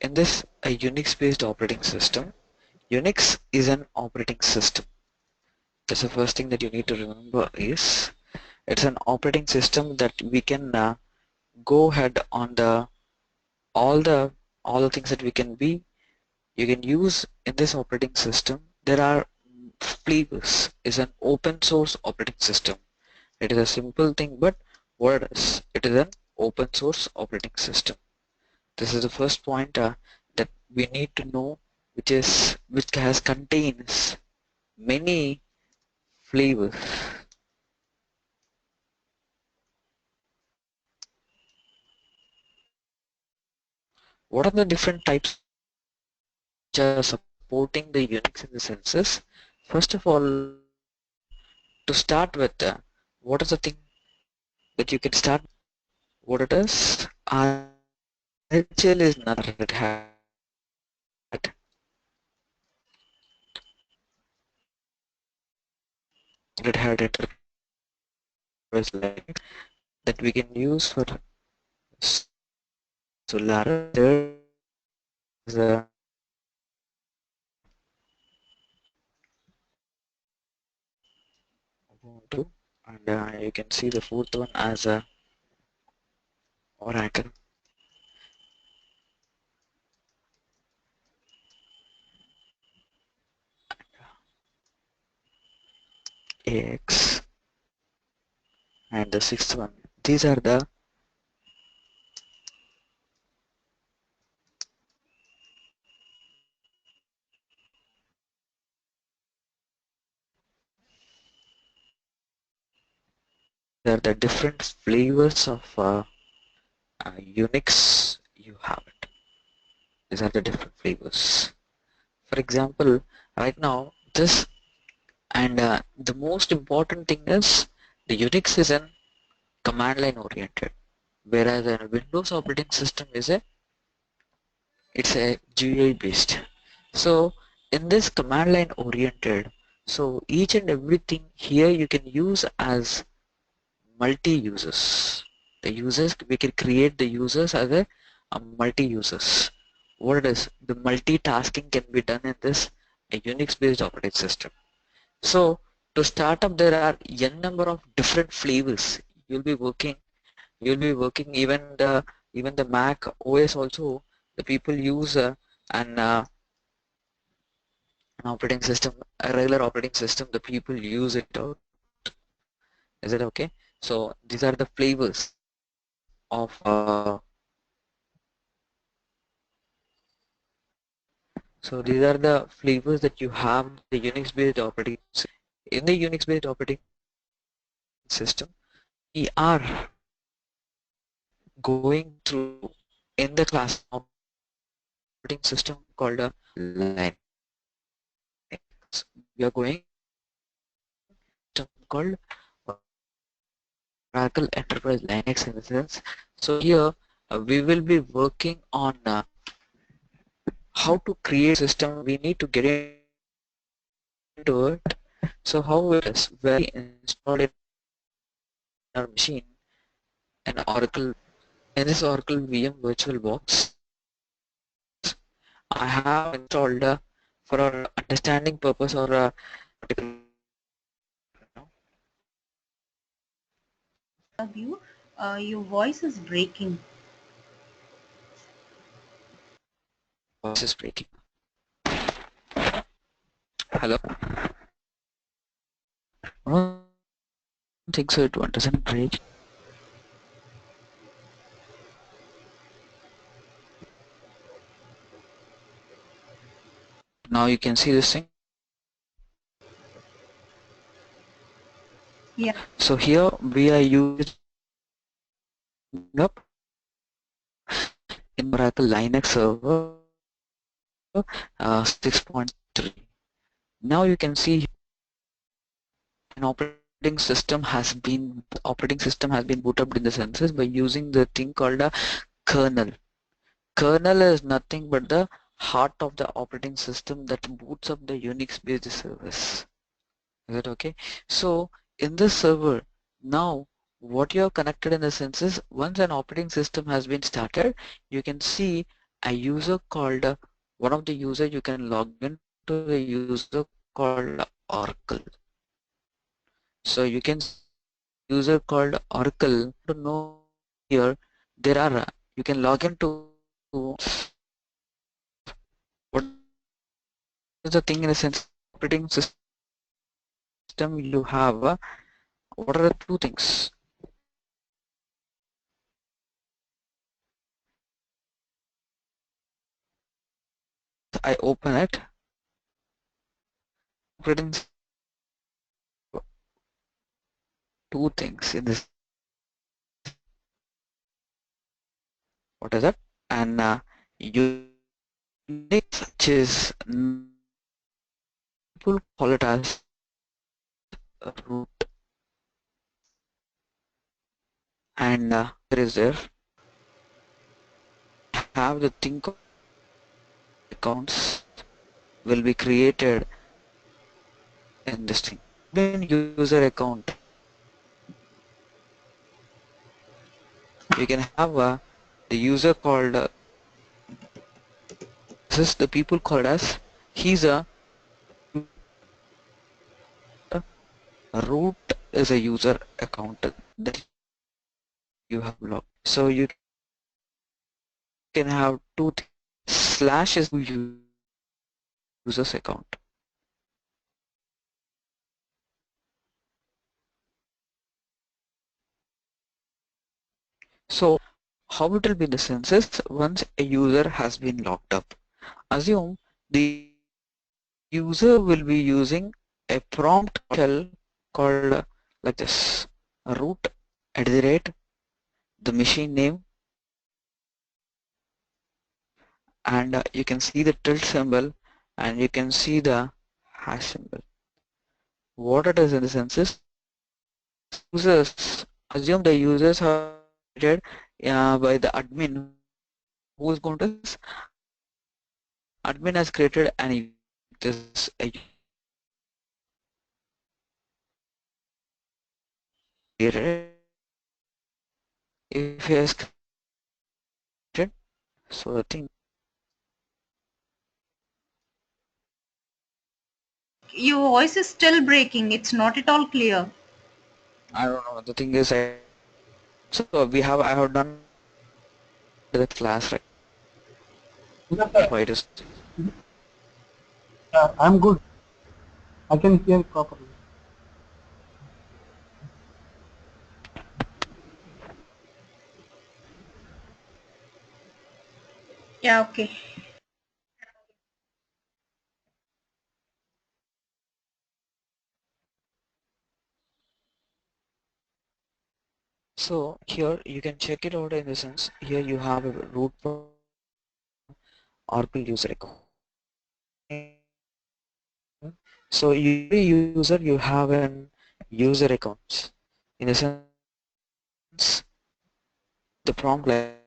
in this a Unix based operating system, Unix is an operating system. That's the first thing that you need to remember is it's an operating system that we can go ahead on the all the all the things that we can be you can use in this operating system. There are flavors. Is an open source operating system. It is a simple thing, but what it is? It is an open source operating system. This is the first point that we need to know, which has contains many flavors. What are the different types of systems which are supporting the Unix in the senses? First of all, to start with, what is the thing that you can start? What it is? RHL is not Red Hat. Red Hat Enterprise Linux that we can use for Solaris. There is a Ubuntu, and you can see the fourth one as a Oracle. AX, and the sixth one. These are the different flavors of Unix you have it. These are the different flavors. For example, right now this and the most important thing is the Unix is an command line oriented, whereas a Windows operating system is it's a GUI based. So in this command line oriented, so each and everything here you can use as multi-users. The users, we can create the users as a multi-users. What it is, the multitasking can be done in this a Unix based operating system. So to start up, there are n number of different flavors. You'll be working even the Mac OS also. The people use an operating system, a regular operating system. The people use it out. Is it okay? So these are the flavors of so these are the flavors that you have in the Unix based operating system. In the Unix based operating system, we are going through in the class operating system called a Linux. We are going to called Oracle Enterprise Linux in the sense. So here we will be working on how to create a system. We need to get into it. So how it is, where we install it in our machine an Oracle. In this Oracle VM VirtualBox, I have installed for our understanding purpose or You, your voice is breaking. voice is breaking. Hello. I don't think so. It doesn't break. Now you can see this thing. Yeah. So here we are using up in Oracle Linux server 6.3. Now you can see an operating system has been boot up in the senses by using the thing called a kernel. Kernel is nothing but the heart of the operating system that boots up the Unix based service. Is that okay? So in this server, now what you are connected in the sense is once an operating system has been started, you can see a user called one of the user you can log into the user called Oracle. So you can see the user called Oracle. To know here there are you can log into what is the thing in the sense operating system you have what are the two things once I open it operating two things in this what is that and Unix which is people call it as root and there is there have the thing called accounts will be created in this thing then user account you can have the user called this is the people called as he's a root is a user account that you have logged so you can have two things slash is the users account so how it will be the census once a user has been logged up assume the user will be using a prompt shell called like this root at the rate the machine name and you can see the tilt symbol and you can see the hash symbol what it is in the sense is users assume the users have been created by the admin who is going to admin has created an user like this a created it if he has created so the thing Your voice is still breaking. It's not at all clear. I don't know the thing is I don't know so we have I have done the class right Yes, why sir. it is I'm good. I can hear properly. Yeah, okay. so here you can check it out in the sense here you have a root program Oracle user account so every user you have an user accounts in the sense the prompt like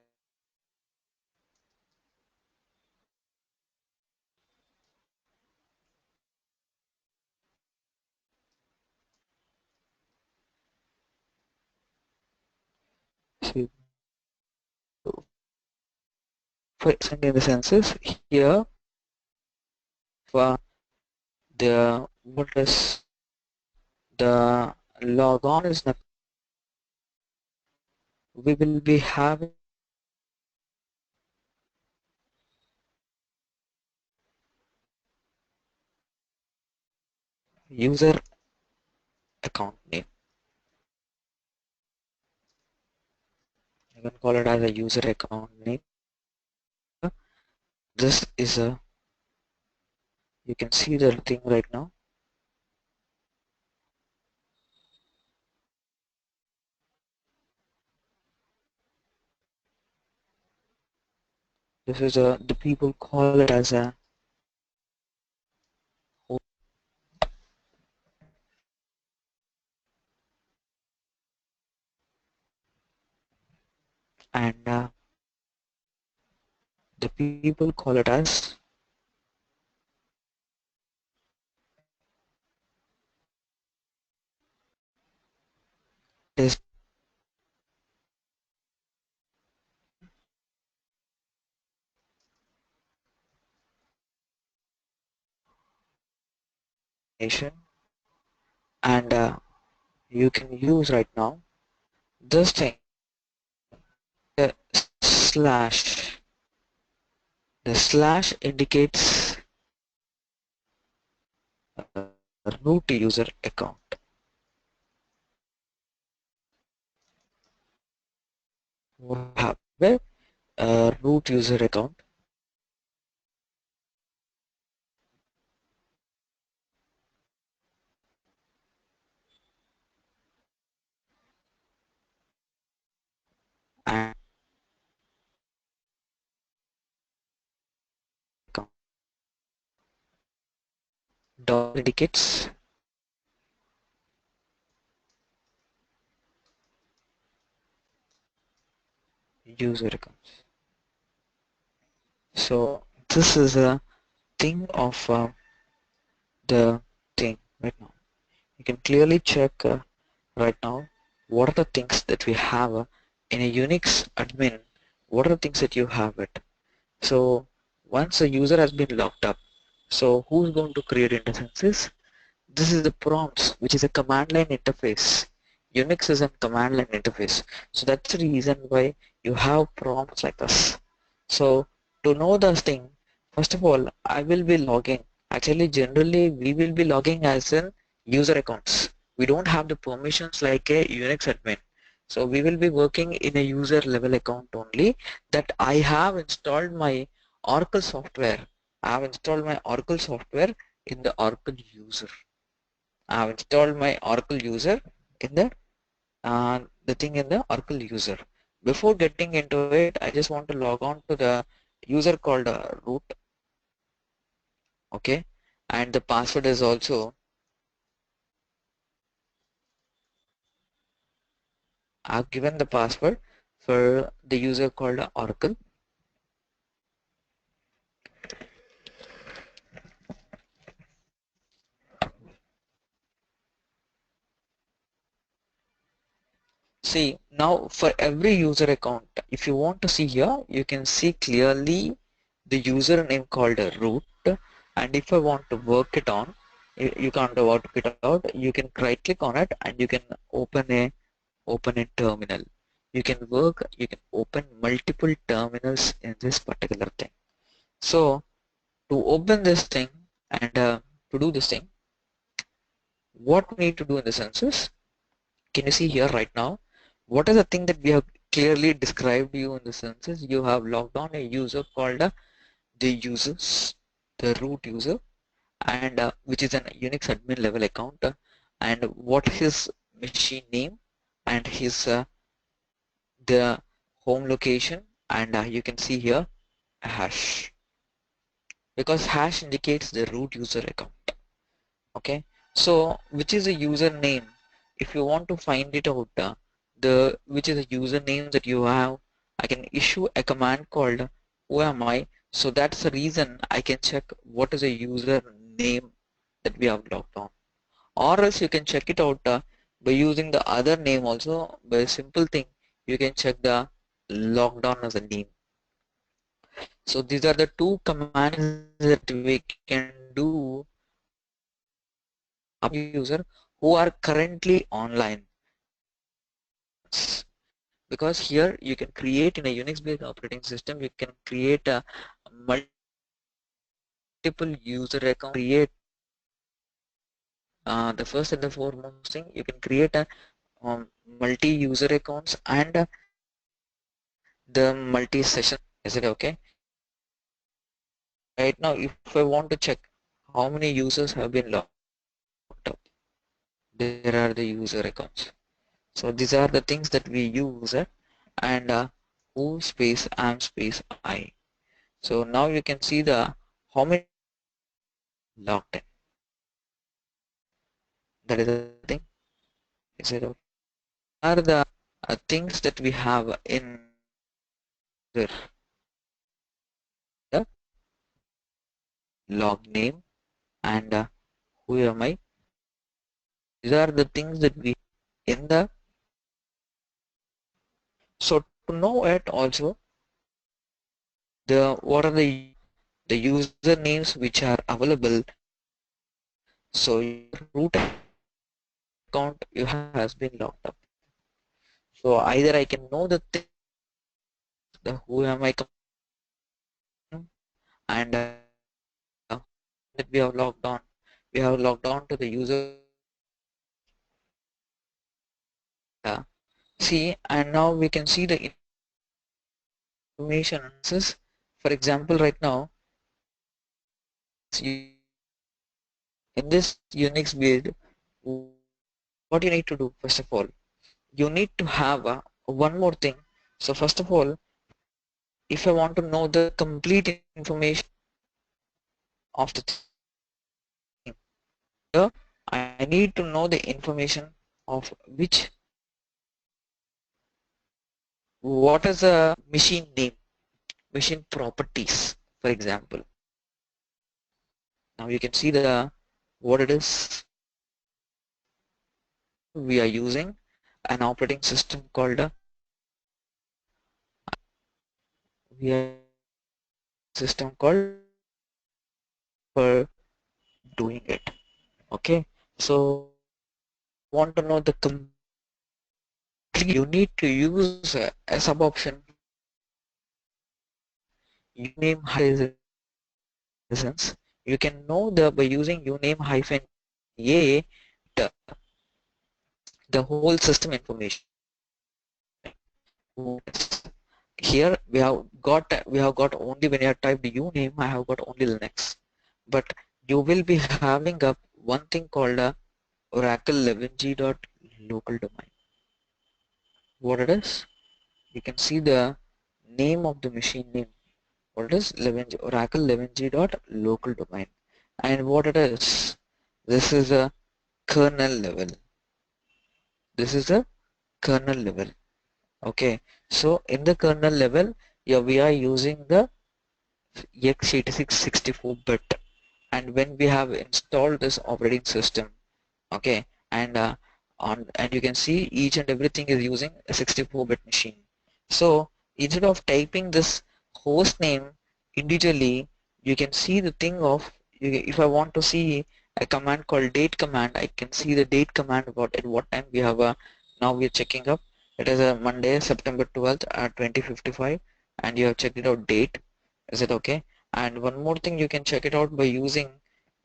so for in the senses here for the what is the logon is not we will be having user account name you can call it as a user account name here this is a you can see the thing right now this is a the people call it as a and the people call it as this and you can use right now this thing, the slash. The slash indicates root user account. We have a root user account, and account dollar indicates user accounts. So this is a thing of the thing right now. You can clearly check right now what are the things that we have in a Unix admin. What are the things that you have it? So once a user has been logged up, so who's going to create instances? This is the prompts, which is a command line interface. Unix is a command line interface. So that's the reason why you have prompts like this. So to know this thing, first of all, I will be logging. Actually, generally, we will be logging as in user accounts. We don't have the permissions like a Unix admin. So we will be working in a user level account only, that I have installed my Oracle software. I have installed my Oracle software in the Oracle user. I have installed my Oracle user in the thing in the Oracle user. Before getting into it, I just want to log on to the user called root. Okay, and the password is also, I've given the password for the user called Oracle. See, now for every user account, if you want to see here, you can see clearly the username called root. And if I want to work it on, you can't work it out, you can right click on it and you can open a terminal. You can work, you can open multiple terminals in this particular thing. So to open this thing and to do this thing, what we need to do in the census, can you see here right now, what is the thing that we have clearly described you in the census? You have logged on a user called the users, the root user, and which is an Unix admin level account, and what his machine name and his the home location, and you can see here a hash, because hash indicates the root user account. Okay, so which is a username? If you want to find it out, the which is a username that you have, I can issue a command called who am I. So that's the reason I can check what is a user name that we have logged on, or else you can check it out by using the other name also. By a simple thing, you can check the logged on as a name. So these are the two commands that we can do user who are currently online. Because here you can create in a Unix based operating system, you can create a multiple user account, create the first and the foremost thing, you can create a multi user accounts and the multi session. Is it okay? Right now, if I want to check how many users have been logged up, there are the user accounts. So these are the things that we use, and who space am space I. So now you can see the how many logged in. That is the thing. Is it okay? Are the things that we have in the log name and who am I? These are the things that we in the. So to know it also, the what are the usernames which are available. So your root account you has been locked up. So either I can know the thing, the who am I and that we have logged on. We have logged on to the user see, and now we can see the information analysis. For example, right now in this Unix build, what you need to do first of all, you need to have one more thing. So first of all, if I want to know the complete information of the thing, I need to know the information of which what is the machine name, machine properties, for example. Now you can see the what it is. We are using an operating system called we are system called for doing it. Okay, so want to know the complete, you need to use a sub option uname license. You can know the by using uname hyphen a the, the whole system information. Here we have got only when you have typed uname I have got only Linux, but you will be having up one thing called a Oracle 11g dot local domain. What it is? You can see the name of the machine name. What it is? 11g Oracle 11g dot local domain. And what it is? This is a kernel level. This is a kernel level. Okay. So in the kernel level, yeah, we are using the x86 64-bit. And when we have installed this operating system, okay, and and you can see each and everything is using a 64-bit machine. So instead of typing this host name individually, you can see the thing of if I want to see a command called date command, I can see the date command about at what time we have a now we are checking up. It is a Monday, September 12th at 20:55, and you have checked it out date. Is it okay? And one more thing, you can check it out by using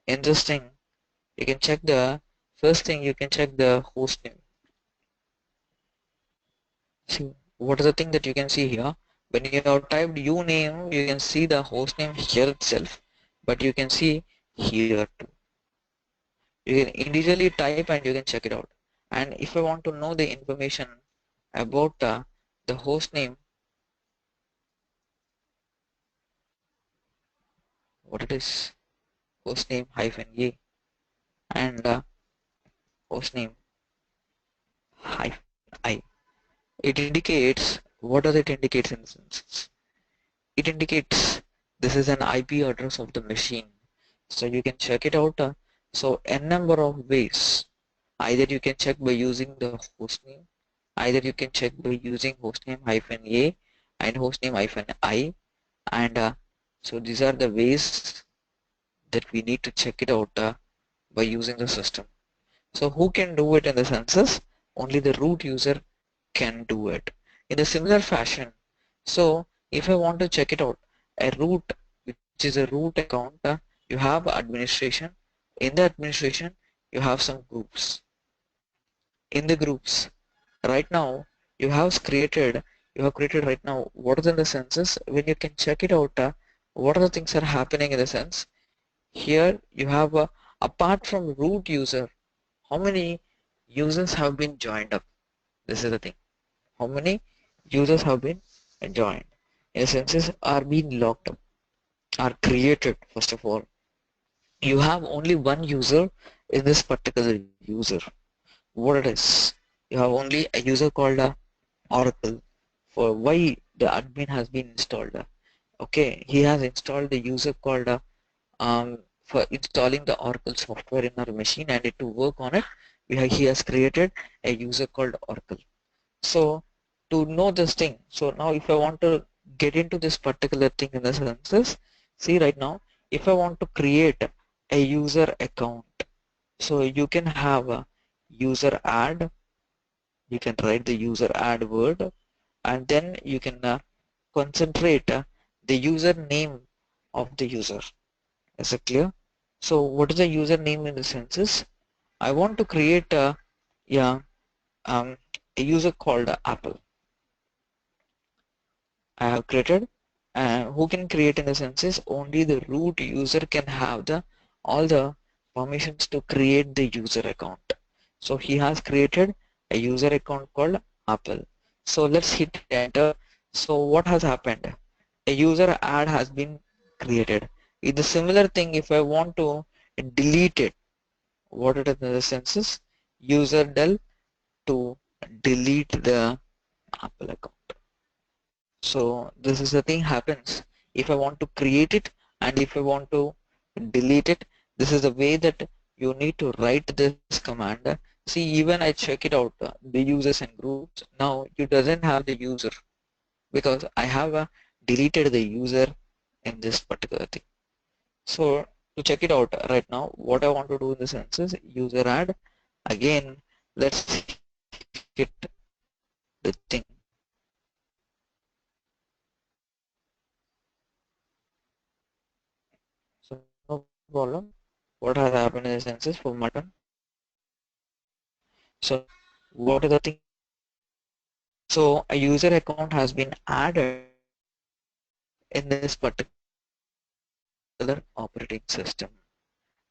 in this thing. You can check the first thing, you can check the host name. See what is the thing that you can see here. When you have typed uname, you can see the host name here itself, but you can see here too. You can individually type and you can check it out. And if I want to know the information about the host name, what it is, host name hyphen a and host name hyphen I. It indicates what does it indicate in this instance? It indicates this is an IP address of the machine. So you can check it out. So n number of ways. Either you can check by using the hostname, either you can check by using hostname hyphen a and hostname hyphen I, and so these are the ways that we need to check it out by using the system. So who can do it in the census? Only the root user can do it. In a similar fashion, so if I want to check it out, a root which is a root account, you have administration. In the administration, you have some groups. In the groups, right now you have created right now what is in the census. When you can check it out, what are the things that are happening in the sense. Here you have apart from root user, how many users have been joined up. This is the thing. How many users have been joined in a census are being locked up, are created. First of all, you have only one user in this particular user. What it is, you have only a user called Oracle. For why the admin has been installed, okay, he has installed the user called for installing the Oracle software in our machine, and to work on it he has created a user called Oracle. So to know this thing, so now if I want to get into this particular thing in the census, see right now, if I want to create a user account, So you can have a user add, you can write the user add word, and then you can concentrate the username of the user. Is it clear? So what is the username in the sense is I want to create yeah, a user called Apple. I have created, and who can create in the sense is only the root user can have the all the permissions to create the user account. So he has created a user account called Apple. So let's hit enter. So what has happened? A user ad has been created. It's a similar thing if I want to delete it. What it is in the sense is user del to delete the Apple account. So this is the thing happens if I want to create it and if I want to delete it. This is the way that you need to write this command. See, even I check it out the users and groups. Now you doesn't have the user because I have deleted the user in this particular thing. So to check it out right now, what I want to do in the sense is user add. Again, let's hit the thing. So no problem. What has happened in the sense is for my turn. So what is the thing? So a user account has been added in this particular operating system,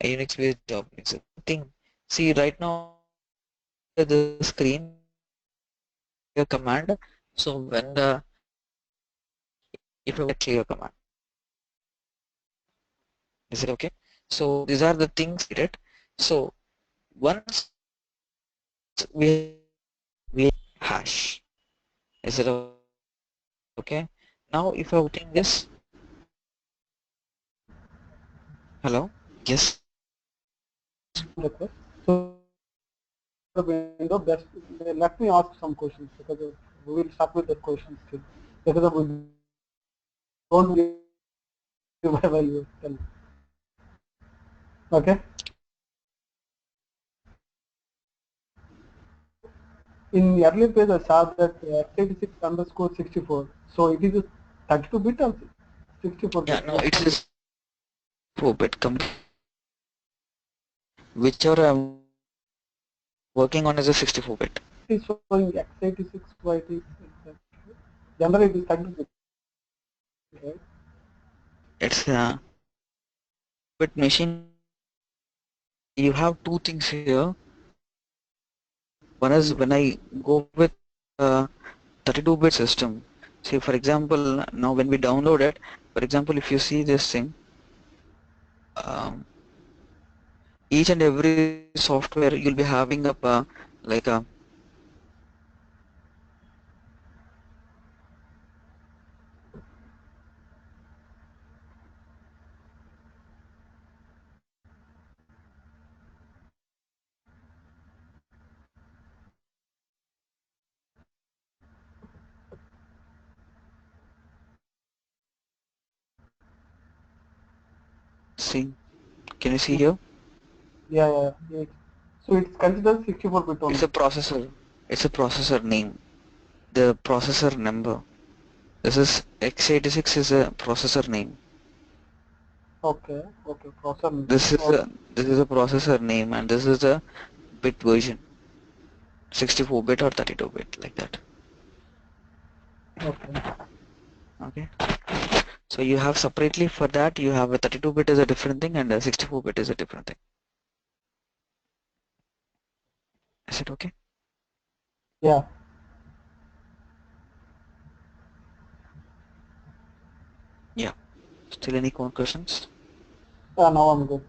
a Unix-based operating system. Thing. See right now if I want to clear the screen, I can just write a clear command. So when the if I want to clear the screen, I can write a clear command. Is it okay? So these are the things needed. So once we have done this, we have to create a hash. Is it okay? Now if I want to putting this, hello, yes, So before we end the window, best let me ask some questions because we will start with the questions still because we don't give while you tell. Okay. So in the earlier page I saw that x86 underscore 64. So it is a 32 bit or 64 yeah, bit. no, Which it's one a is 64-bit, completely 64-bit. Whichever I'm working on is a 64-bit. it is showing x86 YT? Generally it is 32 bit, right? It's a 64-bit machine is you have two things here. One is when I go with 32-bit system. See, for example, now when we download it, for example, if you see this thing, um, each and every software you'll be having up like a see. Can you see here? Yeah. So it's considered 64 bit It's only. a processor. It's a processor name. The processor number. This is x86 is a processor name. Okay, processor. This is Okay, a this is a processor name and this is a bit version. 64-bit or 32-bit like that. okay. Okay. So you have separately for that you have a 32-bit is a different thing and a 64-bit is a different thing. Is it okay? Yeah. Yeah. Still any more questions? Now I'm good.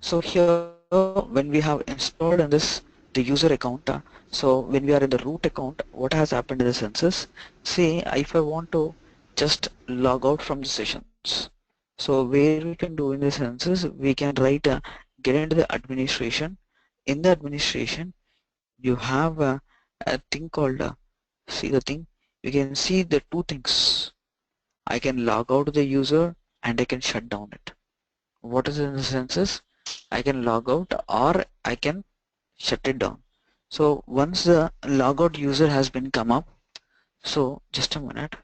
So here when we have installed in this the user account, so when we are in the root account, what has happened in the census? See, if I want to just log out from the sessions, so where we can do in the census, we can write get into the administration. In the administration, you have a thing called see the thing. You can see the two things. I can log out the user and I can shut down it. What is in the sense is I can log out or I can shut it down. So once the logout user has been come up, so just a minute.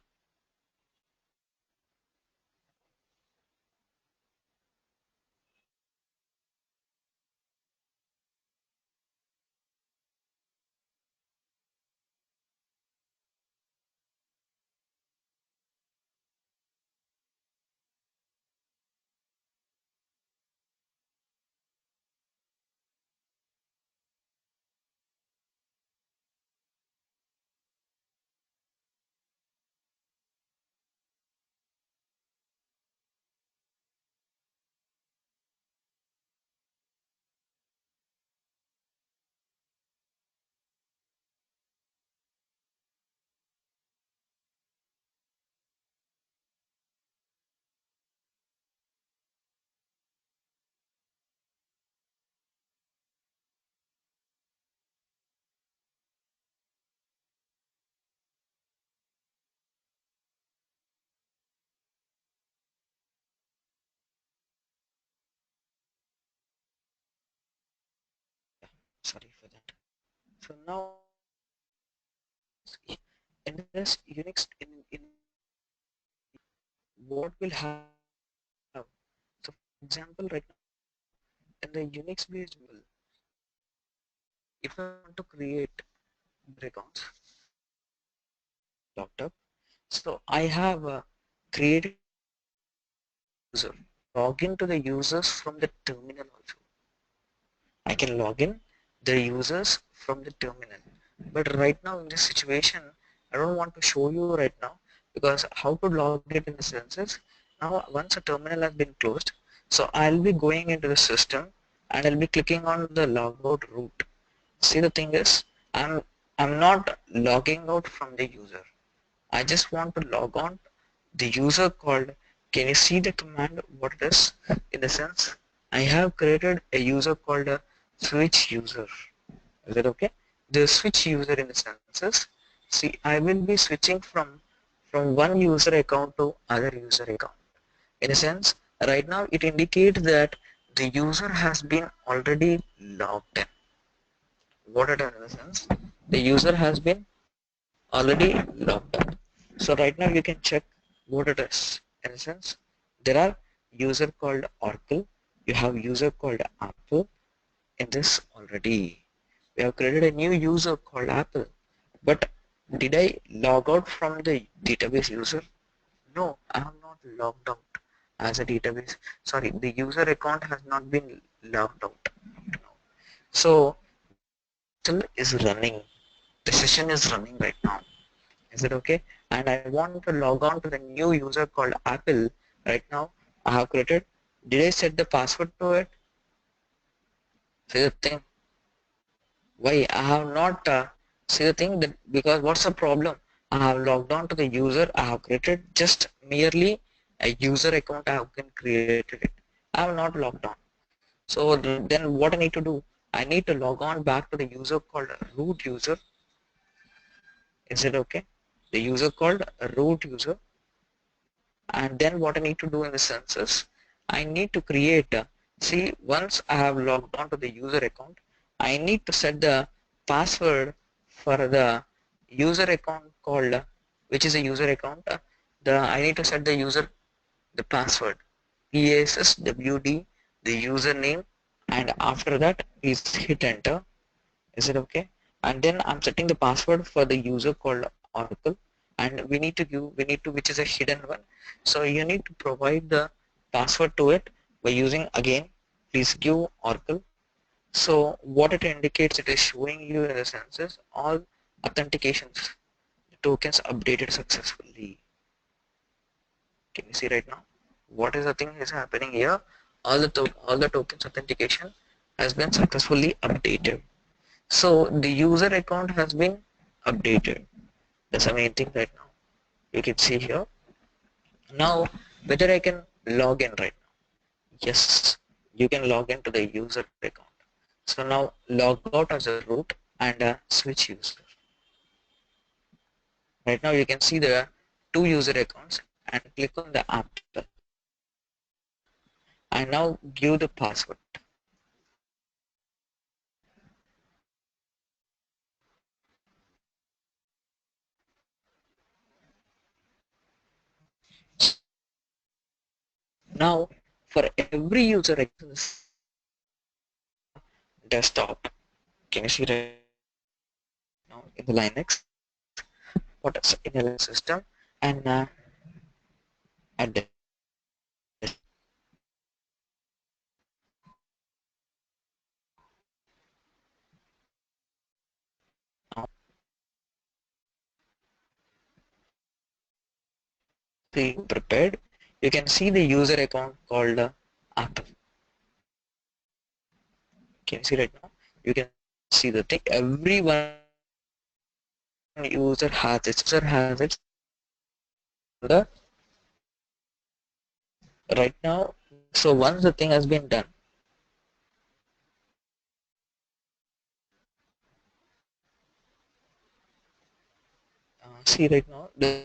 Sorry for that. So now in this Unix in what will have, so for example right now in the Unix based if I want to create accounts locked up, so I have created user log into the users from the terminal also. I can log in the users from the terminal, but right now in this situation I don't want to show you right now because how to log it in the senses. Now once a terminal has been closed, so I'll be going into the system and I'll be clicking on the logout route. See, the thing is I'm not logging out from the user. I just want to log on the user called. Can you see the command what it is? In the sense I have created a user called a switch user. Is it okay? The switch user in the senses, see, I will be switching from one user account to other user account. In a sense, right now it indicates that the user has been already logged in. What it is in the sense, the user has been already logged in. So right now you can check what it is. In a sense, there are user called Oracle, you have user called Apple. In this already we have created a new user called Apple, but did I log out from the database user? No, I have not logged out as a database. Sorry, the user account has not been logged out. No. So the system still is running. The session is running right now. Is it okay? And I want to log on to the new user called Apple. Right now I have created. Did I set the password to it? See the thing. Why I have not see the thing that because what's the problem? I have logged on to the user. I have created just merely a user account. I have created it. I have not logged on. So then what I need to do? I need to log on back to the user called root user. Is it okay? The user called root user. And then what I need to do in the sense is I need to create see, once I have logged on to the user account, I need to set the password for the user account called which is a user account, the I need to set the user the password PASSWD, the username, and after that is hit enter. Is it okay? And then I'm setting the password for the user called Oracle, and we need to which is a hidden one. So you need to provide the password to it by using again please give Oracle. So what it indicates, it is showing you in the senses all authentications, the tokens updated successfully. Can you see right now what is the thing is happening here? All the tokens authentication has been successfully updated. So the user account has been updated. That's the main thing right now. You can see here. Now whether I can log in right now. Yes, you can log into the user account. So now log out as a root and a switch user. Right now you can see there are two user accounts and click on the Apple. and now give the password. Now for every user access desktop, can you see right now in the Linux, what is in the Linux system, and at the now see prepared, you can see the user account called active. Can you see right now? You can see the thing. Everyone user has its the right now. So once the thing has been done, see right now the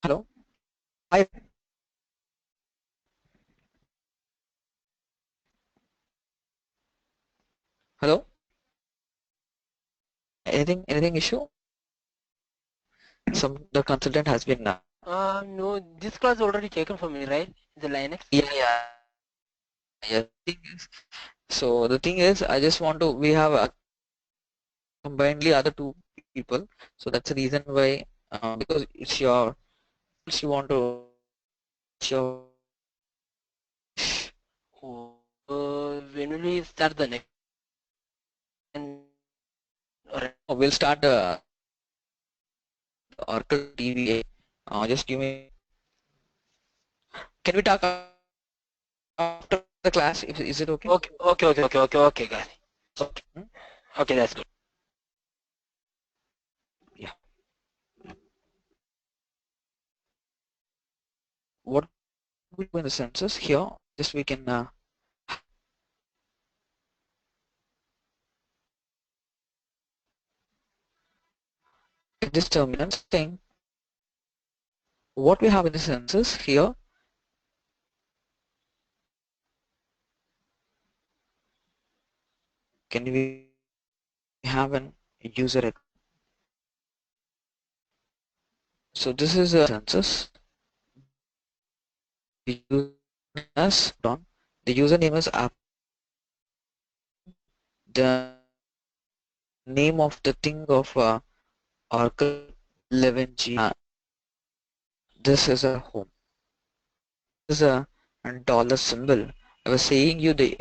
hello, hi, hello, anything issue? Some the consultant has been No, this class already taken from me, right? The Linux. yeah. So the thing is, I just want to we have combinedly other two people, so that's the reason why because it's your you want to show. Oh, when will we start the next? And We'll start Oracle DBA. Just give me. Can we talk after the class? If, is it okay? okay, guys. Okay. Okay, that's good. Yeah. What we do in the census here? Just we can in this terminal thing. What we have in the census here? Can we have an user account? So this is a census. The user as on the username is app. The name of the thing of Oracle 11G. This is a home. This is a dollar symbol. I was saying you the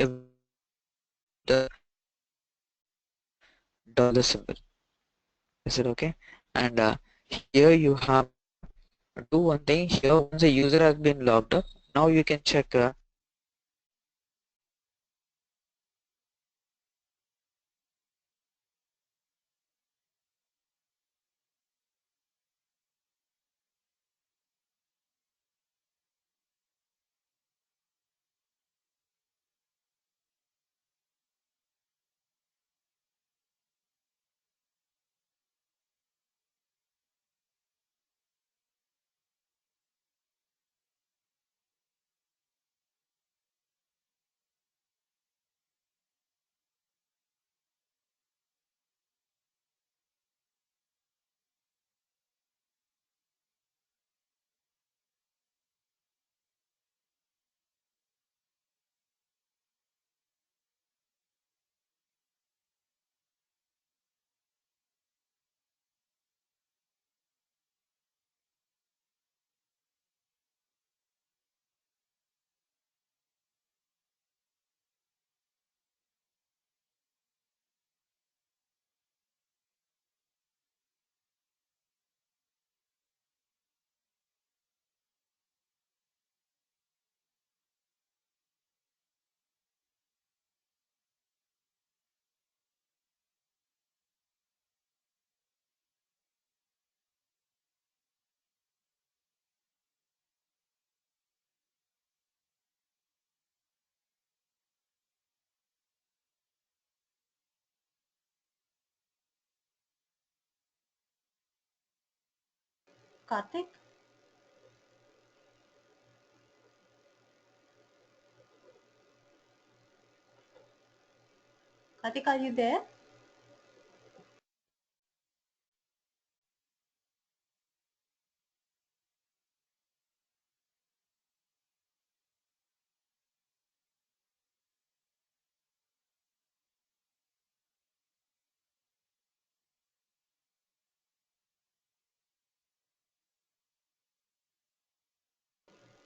dollar symbol. Is it okay? And here you have do one thing here. Once a user has been logged up, now you can check Karthik? Karthik, are you there?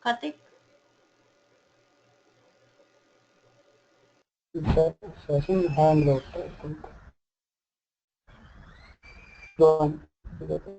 Karthik? Session hand out, I think. Join. Okay.